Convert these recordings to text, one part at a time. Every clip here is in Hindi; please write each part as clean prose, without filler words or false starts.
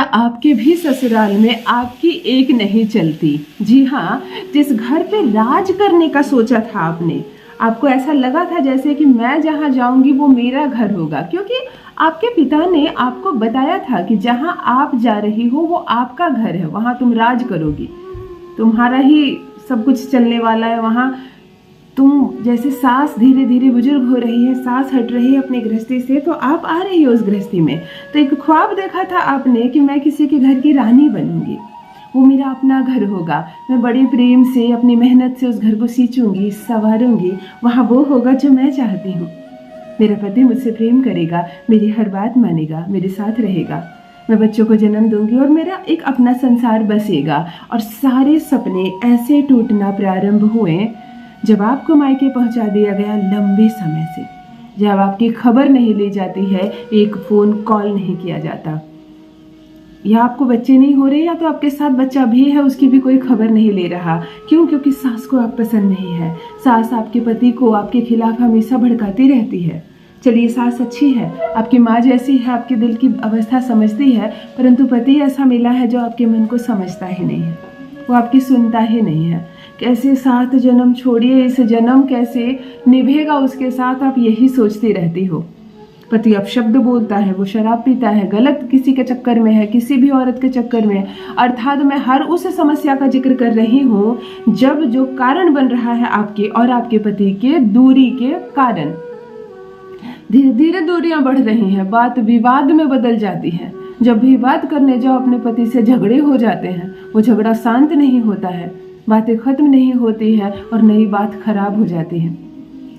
क्या आपके भी ससुराल में आपकी एक नहीं चलती? जी हाँ, जिस घर पे राज करने का सोचा था आपने, आपको ऐसा लगा था जैसे कि मैं जहाँ जाऊंगी वो मेरा घर होगा, क्योंकि आपके पिता ने आपको बताया था कि जहाँ आप जा रही हो वो आपका घर है, वहाँ तुम राज करोगी, तुम्हारा ही सब कुछ चलने वाला है वहाँ। तुम जैसे सास धीरे धीरे बुजुर्ग हो रही है, सास हट रही है अपनी गृहस्थी से, तो आप आ रही हो उस गृहस्थी में। तो एक ख्वाब देखा था आपने कि मैं किसी के घर की रानी बनूंगी, वो मेरा अपना घर होगा, मैं बड़े प्रेम से अपनी मेहनत से उस घर को सींचूंगी, संवारूंगी, वहाँ वो होगा जो मैं चाहती हूँ। मेरा पति मुझसे प्रेम करेगा, मेरी हर बात मानेगा, मेरे साथ रहेगा, मैं बच्चों को जन्म दूंगी और मेरा एक अपना संसार बसेगा। और सारे सपने ऐसे टूटना प्रारंभ हुए जब आपको मायके पहुंचा दिया गया लंबे समय से, जब आपकी खबर नहीं ली जाती है, एक फ़ोन कॉल नहीं किया जाता, या आपको बच्चे नहीं हो रहे, या तो आपके साथ बच्चा भी है उसकी भी कोई खबर नहीं ले रहा। क्यों? क्योंकि सास को आप पसंद नहीं है। सास आपके पति को आपके खिलाफ हमेशा भड़काती रहती है। चलिए, सास अच्छी है, आपकी माँ जैसी है, आपके दिल की अवस्था समझती है, परंतु पति ऐसा मिला है जो आपके मन को समझता ही नहीं है, वो आपकी सुनता ही नहीं है। कैसे 7 जन्म छोड़िए, इस जन्म कैसे निभेगा उसके साथ, आप यही सोचती रहती हो। पति अपशब्द बोलता है, वो शराब पीता है, गलत किसी के चक्कर में है, किसी भी औरत के चक्कर में। अर्थात मैं हर उस समस्या का जिक्र कर रही हूँ जब जो कारण बन रहा है आपके और आपके पति के दूरी के कारण। धीरे धीरे दूरियां बढ़ रही हैं, बात विवाद में बदल जाती है। जब भी बात करने जाओ अपने पति से झगड़े हो जाते हैं, वो झगड़ा शांत नहीं होता है, बातें खत्म नहीं होती है और नई बात खराब हो जाती है।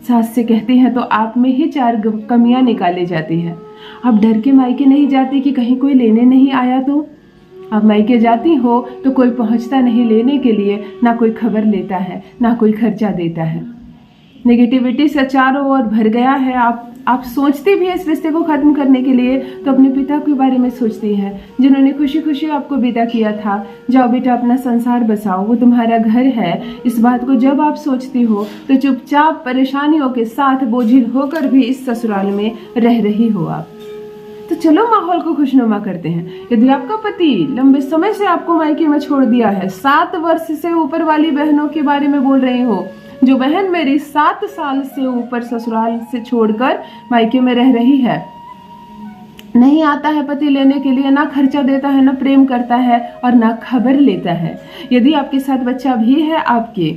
सास से कहती हैं तो आप में ही 4 कमियां निकाली जाती हैं। आप डर के मायके नहीं जाती कि कहीं कोई लेने नहीं आया तो? आप मायके जाती हो तो कोई पहुंचता नहीं लेने के लिए, ना कोई खबर लेता है, ना कोई खर्चा देता है। नेगेटिविटी से चारों ओर भर गया है। आप सोचती भी है इस रिश्ते को खत्म करने के लिए तो अपने पिता के बारे में सोचती हैं, जिन्होंने खुशी खुशी आपको विदा किया था। जाओ बेटा, अपना संसार बसाओ, वो तुम्हारा घर है। इस बात को जब आप सोचती हो तो चुपचाप परेशानियों के साथ बोझिल होकर भी इस ससुराल में रह रही हो आप। तो चलो माहौल को खुशनुमा करते हैं। यदि आपका पति लंबे समय से आपको मायके में छोड़ दिया है, 7 वर्ष से ऊपर वाली बहनों के बारे में बोल रही हो, जो बहन मेरी 7 साल से ऊपर ससुराल से छोड़कर मायके में रह रही है, नहीं आता है पति लेने के लिए, ना खर्चा देता है, ना प्रेम करता है और ना खबर लेता है। यदि आपके साथ बच्चा भी है आपके,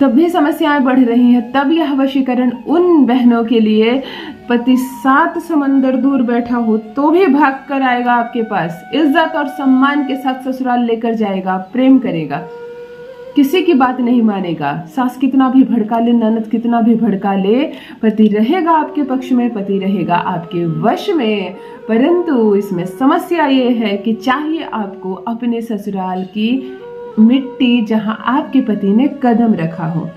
तब भी समस्याएं बढ़ रही हैं, तब यह वशीकरण उन बहनों के लिए, पति 7 समंदर दूर बैठा हो तो भी भाग कर आएगा आपके पास, इज्जत और सम्मान के साथ ससुराल लेकर जाएगा, प्रेम करेगा, किसी की बात नहीं मानेगा। सास कितना भी भड़का ले, ननद कितना भी भड़का ले, पति रहेगा आपके पक्ष में, पति रहेगा आपके वश में। परंतु इसमें समस्या ये है कि चाहिए आपको अपने ससुराल की मिट्टी जहां आपके पति ने कदम रखा हो,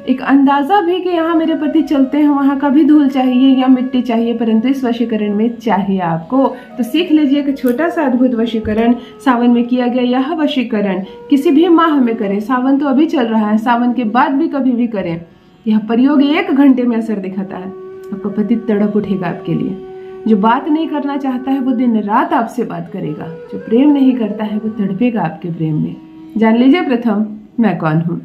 एक अंदाजा भी कि यहाँ मेरे पति चलते हैं, वहां का भी धूल चाहिए या मिट्टी चाहिए, परंतु इस वशीकरण में चाहिए आपको। तो सीख लीजिए कि छोटा सा अद्भुत वशीकरण सावन में किया गया। यह वशीकरण किसी भी माह में करें, सावन तो अभी चल रहा है, सावन के बाद भी कभी भी करें। यह प्रयोग 1 घंटे में असर दिखाता है। आपका पति तड़प उठेगा आपके लिए। जो बात नहीं करना चाहता है वो दिन रात आपसे बात करेगा, जो प्रेम नहीं करता है वो तड़पेगा आपके प्रेम में। जान लीजिए प्रथम मैं कौन हूँ।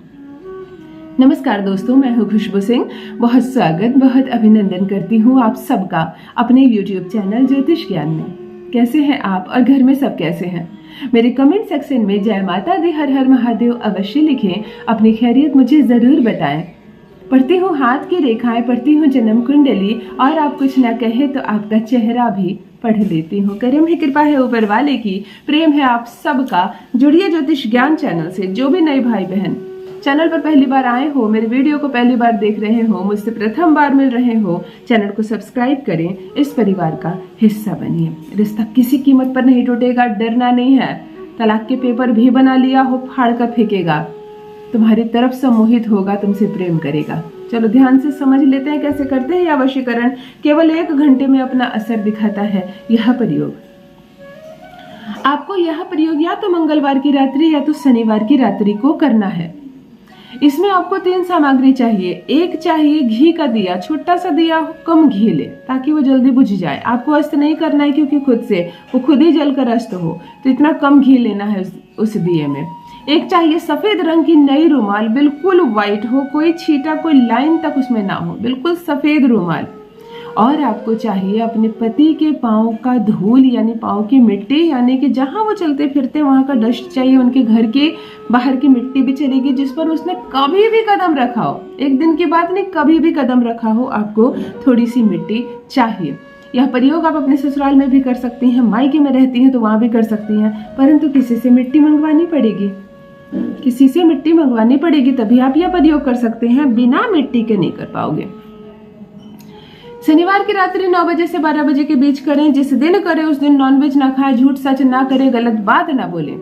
नमस्कार दोस्तों, मैं हूँ खुशबू सिंह। बहुत स्वागत, बहुत अभिनंदन करती हूँ आप सबका अपने YouTube चैनल ज्योतिष ज्ञान में। कैसे हैं आप और घर में सब कैसे हैं? मेरे कमेंट सेक्शन में जय माता दी, हर हर महादेव अवश्य लिखें, अपनी खैरियत मुझे ज़रूर बताएं। पढ़ती हूँ हाथ की रेखाएं, पढ़ती हूँ जन्म कुंडली, और आप कुछ ना कहे तो आपका चेहरा भी पढ़ लेती हूँ। करम है, कृपा है ऊपर वाले की, प्रेम है आप सबका। जुड़िए ज्योतिष ज्ञान चैनल से। जो भी नए भाई बहन चैनल पर पहली बार आए हो, मेरे वीडियो को पहली बार देख रहे हो, मुझसे प्रथम बार मिल रहे हो, चैनल को सब्सक्राइब करें, इस परिवार का हिस्सा बनिए। रिश्ता किसी कीमत पर नहीं टूटेगा, डरना नहीं है। तलाक के पेपर भी बना लिया हो, फाड़ कर फेंकेगा, तुम्हारी तरफ से मोहित होगा, तुमसे प्रेम करेगा। चलो ध्यान से समझ लेते हैं कैसे करते हैं यह वशीकरण। केवल 1 घंटे में अपना असर दिखाता है यह प्रयोग। आपको यह प्रयोग या तो मंगलवार की रात्रि या तो शनिवार की रात्रि को करना है। इसमें आपको 3 सामग्री चाहिए। एक चाहिए घी का दिया, छोटा सा दिया हो, कम घी ले ताकि वो जल्दी बुझ जाए। आपको अस्त नहीं करना है क्योंकि वो खुद ही जलकर अस्त हो, तो इतना कम घी लेना है उस दिए में। एक चाहिए सफेद रंग की नई रुमाल, बिल्कुल व्हाइट हो, कोई छींटा कोई लाइन तक उसमें ना हो, बिल्कुल सफेद रुमाल। और आपको चाहिए अपने पति के पाँव का धूल यानी पाँव की मिट्टी, यानी कि जहाँ वो चलते फिरते वहाँ का डस्ट चाहिए। उनके घर के बाहर की मिट्टी भी चलेगी जिस पर उसने कभी भी कदम रखा हो, एक दिन की बात नहीं, कभी भी कदम रखा हो, आपको थोड़ी सी मिट्टी चाहिए। यह प्रयोग आप अपने ससुराल में भी कर सकती हैं, मायके में रहती हैं तो वहाँ भी कर सकती हैं, परंतु किसी से मिट्टी मंगवानी पड़ेगी, किसी से मिट्टी मंगवानी पड़ेगी, तभी आप यह प्रयोग कर सकते हैं। बिना मिट्टी के नहीं कर पाओगे। शनिवार की रात्रि 9 बजे से 12 बजे के बीच करें। जिस दिन करें उस दिन नॉनवेज ना खाएं, झूठ सच ना करें, गलत बात ना बोलें।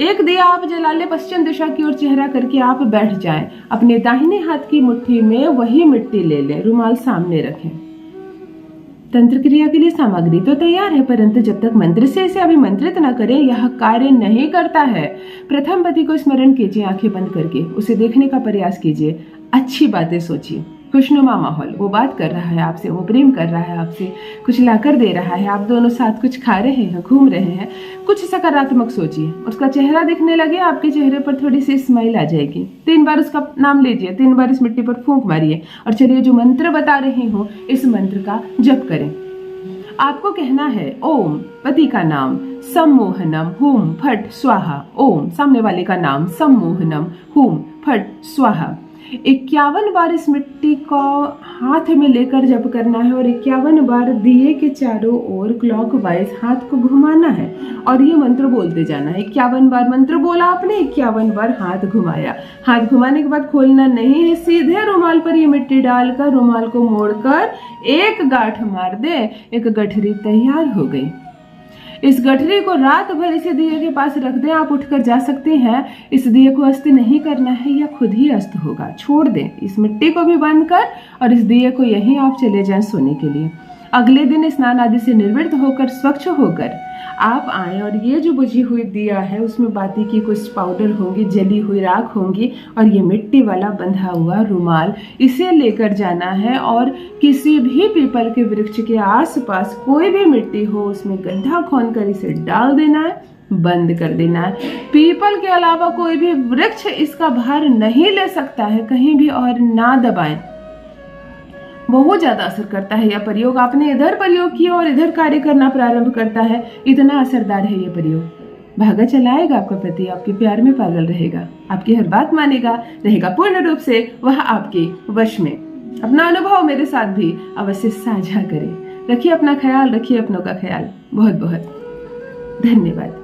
एक दिया आप जला ले, पश्चिम दिशा की ओर चेहरा करके आप बैठ जाएं। अपने दाहिने हाथ की मुट्ठी में वही मिट्टी ले लें, रुमाल सामने रखें। तंत्र क्रिया के लिए सामग्री तो तैयार है, परंतु जब तक मंत्र से इसे अभिमंत्रित न करें यह कार्य नहीं करता है। प्रथम पति को स्मरण कीजिए, आंखें बंद करके उसे देखने का प्रयास कीजिए, अच्छी बातें सोचिए, खुशनुमा माहौल, वो बात कर रहा है आपसे, वो प्रेम कर रहा है आपसे, कुछ लाकर दे रहा है, आप दोनों साथ कुछ खा रहे हैं, घूम रहे हैं, कुछ सकारात्मक सोचिए। उसका चेहरा दिखने लगे, आपके चेहरे पर थोड़ी सी स्माइल आ जाएगी। 3 बार उसका नाम लीजिए, 3 बार इस मिट्टी पर फूंक मारिए और चलिए जो मंत्र बता रही हूँ इस मंत्र का जप करें। आपको कहना है ओम, पति का नाम सम्मोहनम हुम फट स्वाहा, ओम सामने वाले का नाम सम्मोहनम हुम फट स्वाहा। 51 बार इस मिट्टी को हाथ में लेकर जप करना है और 51 बार दिए के चारों ओर क्लॉकवाइज हाथ को घुमाना है और ये मंत्र बोलते जाना है। 51 बार मंत्र बोला आपने, 51 बार हाथ घुमाया। हाथ घुमाने के बाद खोलना नहीं है, सीधे रुमाल पर ये मिट्टी डालकर रुमाल को मोड़कर एक गांठ मार दे, एक गठरी तैयार हो गई। इस गठरी को रात भर इसे दिए के पास रख दें, आप उठकर जा सकते हैं। इस दिए को अस्त नहीं करना है या खुद ही अस्त होगा, छोड़ दें इस मिट्टी को भी बंद कर और इस दिए को यहीं आप चले जाएं सोने के लिए। अगले दिन स्नान आदि से निर्वृत्त होकर स्वच्छ होकर आप आए और ये जो बुझी हुई दिया है उसमें बाती की कुछ पाउडर होंगी, जली हुई राख होंगी और ये मिट्टी वाला बंधा हुआ रुमाल, इसे लेकर जाना है और किसी भी पीपल के वृक्ष के आसपास कोई भी मिट्टी हो उसमें गड्ढा खोदकर इसे डाल देना है, बंद कर देना है। पीपल के अलावा कोई भी वृक्ष इसका भार नहीं ले सकता है, कहीं भी और ना दबाएं। बहुत ज्यादा असर करता है यह प्रयोग। आपने इधर प्रयोग किया और इधर कार्य करना प्रारंभ करता है, इतना असरदार है यह प्रयोग। भागा चलाएगा आपका पति, आपके प्यार में पागल रहेगा, आपकी हर बात मानेगा, रहेगा पूर्ण रूप से वह आपके वश में। अपना अनुभव मेरे साथ भी अवश्य साझा करें। रखिए अपना ख्याल, रखिए अपनों का ख्याल। बहुत बहुत धन्यवाद।